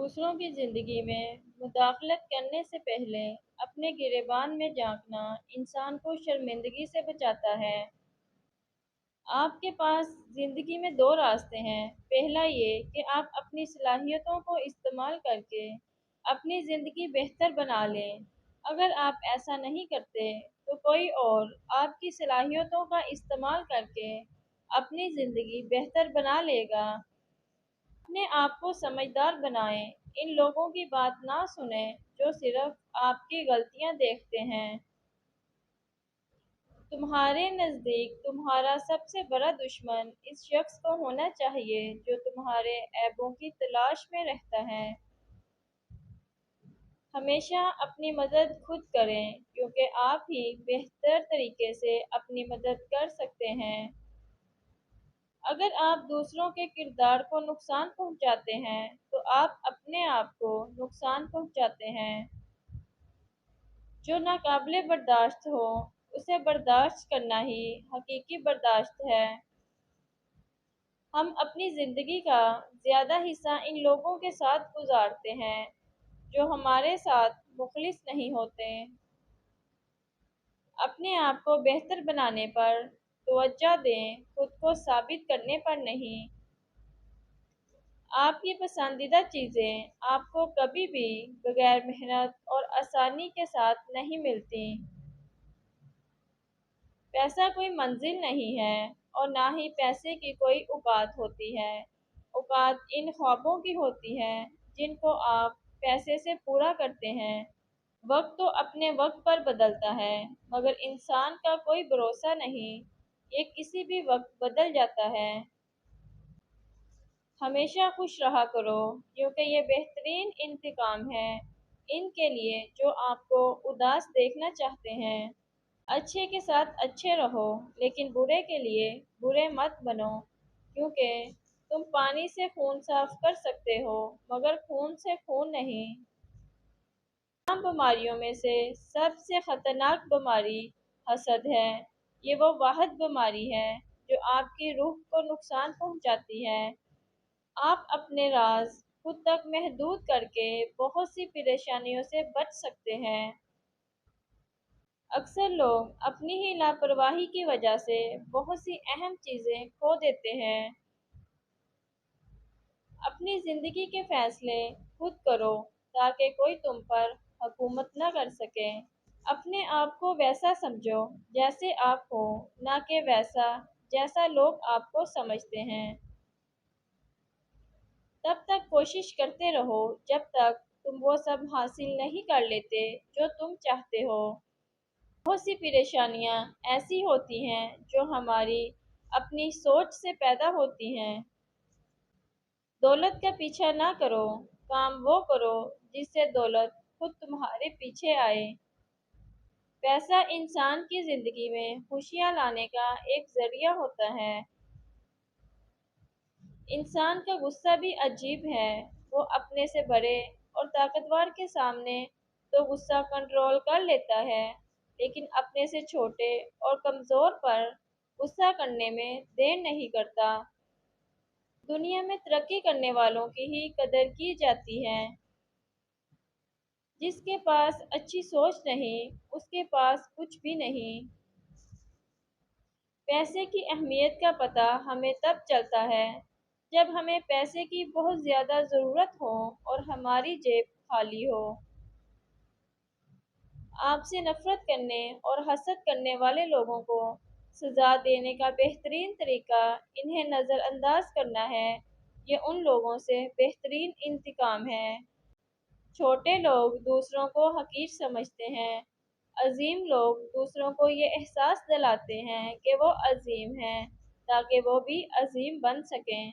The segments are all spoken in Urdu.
دوسروں کی زندگی میں مداخلت کرنے سے پہلے اپنے گریبان میں جھانکنا انسان کو شرمندگی سے بچاتا ہے۔ آپ کے پاس زندگی میں دو راستے ہیں۔ پہلا یہ کہ آپ اپنی صلاحیتوں کو استعمال کر کے اپنی زندگی بہتر بنا لیں۔ اگر آپ ایسا نہیں کرتے تو کوئی اور آپ کی صلاحیتوں کا استعمال کر کے اپنی زندگی بہتر بنا لے گا۔ اپنے آپ کو سمجھدار بنائیں، ان لوگوں کی بات نہ سنیں جو صرف آپ کی غلطیاں دیکھتے ہیں۔ تمہارے نزدیک تمہارا سب سے بڑا دشمن اس شخص کو ہونا چاہیے جو تمہارے عیبوں کی تلاش میں رہتا ہے۔ ہمیشہ اپنی مدد خود کریں کیونکہ آپ ہی بہتر طریقے سے اپنی مدد کر سکتے ہیں۔ اگر آپ دوسروں کے کردار کو نقصان پہنچاتے ہیں تو آپ اپنے آپ کو نقصان پہنچاتے ہیں۔ جو ناقابل برداشت ہو اسے برداشت کرنا ہی حقیقی برداشت ہے۔ ہم اپنی زندگی کا زیادہ حصہ ان لوگوں کے ساتھ گزارتے ہیں جو ہمارے ساتھ مخلص نہیں ہوتے۔ اپنے آپ کو بہتر بنانے پر توجہ دیں، خود کو ثابت کرنے پر نہیں۔ آپ کی پسندیدہ چیزیں آپ کو کبھی بھی بغیر محنت اور آسانی کے ساتھ نہیں ملتی۔ پیسہ کوئی منزل نہیں ہے اور نہ ہی پیسے کی کوئی اوقات ہوتی ہے۔ اوقات ان خوابوں کی ہوتی ہے جن کو آپ پیسے سے پورا کرتے ہیں۔ وقت تو اپنے وقت پر بدلتا ہے مگر انسان کا کوئی بھروسہ نہیں، یہ کسی بھی وقت بدل جاتا ہے۔ ہمیشہ خوش رہا کرو کیونکہ یہ بہترین انتقام ہے ان کے لیے جو آپ کو اداس دیکھنا چاہتے ہیں۔ اچھے کے ساتھ اچھے رہو لیکن برے کے لیے برے مت بنو کیونکہ تم پانی سے خون صاف کر سکتے ہو مگر خون سے خون نہیں۔ تمام بیماریوں میں سے سب سے خطرناک بیماری حسد ہے۔ یہ وہ واحد بیماری ہے جو آپ کی روح کو نقصان پہنچاتی ہے۔ آپ اپنے راز خود تک محدود کر کے بہت سی پریشانیوں سے بچ سکتے ہیں۔ اکثر لوگ اپنی ہی لاپرواہی کی وجہ سے بہت سی اہم چیزیں کھو دیتے ہیں۔ اپنی زندگی کے فیصلے خود کرو تاکہ کوئی تم پر حکومت نہ کر سکے۔ اپنے آپ کو ویسا سمجھو جیسے آپ ہو، نہ کہ ویسا جیسا لوگ آپ کو سمجھتے ہیں۔ تب تک کوشش کرتے رہو جب تک تم وہ سب حاصل نہیں کر لیتے جو تم چاہتے ہو۔ بہت سی پریشانیاں ایسی ہوتی ہیں جو ہماری اپنی سوچ سے پیدا ہوتی ہیں۔ دولت کا پیچھا نہ کرو، کام وہ کرو جس سے دولت خود تمہارے پیچھے آئے۔ پیسہ انسان کی زندگی میں خوشیاں لانے کا ایک ذریعہ ہوتا ہے۔ انسان کا غصہ بھی عجیب ہے، وہ اپنے سے بڑے اور طاقتور کے سامنے تو غصہ کنٹرول کر لیتا ہے لیکن اپنے سے چھوٹے اور کمزور پر غصہ کرنے میں دیر نہیں کرتا۔ دنیا میں ترقی کرنے والوں کی ہی قدر کی جاتی ہے۔ جس کے پاس اچھی سوچ نہیں اس کے پاس کچھ بھی نہیں۔ پیسے کی اہمیت کا پتہ ہمیں تب چلتا ہے جب ہمیں پیسے کی بہت زیادہ ضرورت ہو اور ہماری جیب خالی ہو۔ آپ سے نفرت کرنے اور حسد کرنے والے لوگوں کو سزا دینے کا بہترین طریقہ انہیں نظر انداز کرنا ہے۔ یہ ان لوگوں سے بہترین انتقام ہے۔ چھوٹے لوگ دوسروں کو حقیر سمجھتے ہیں، عظیم لوگ دوسروں کو یہ احساس دلاتے ہیں کہ وہ عظیم ہیں تاکہ وہ بھی عظیم بن سکیں۔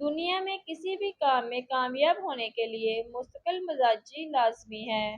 دنیا میں کسی بھی کام میں کامیاب ہونے کے لیے مستقل مزاجی لازمی ہے۔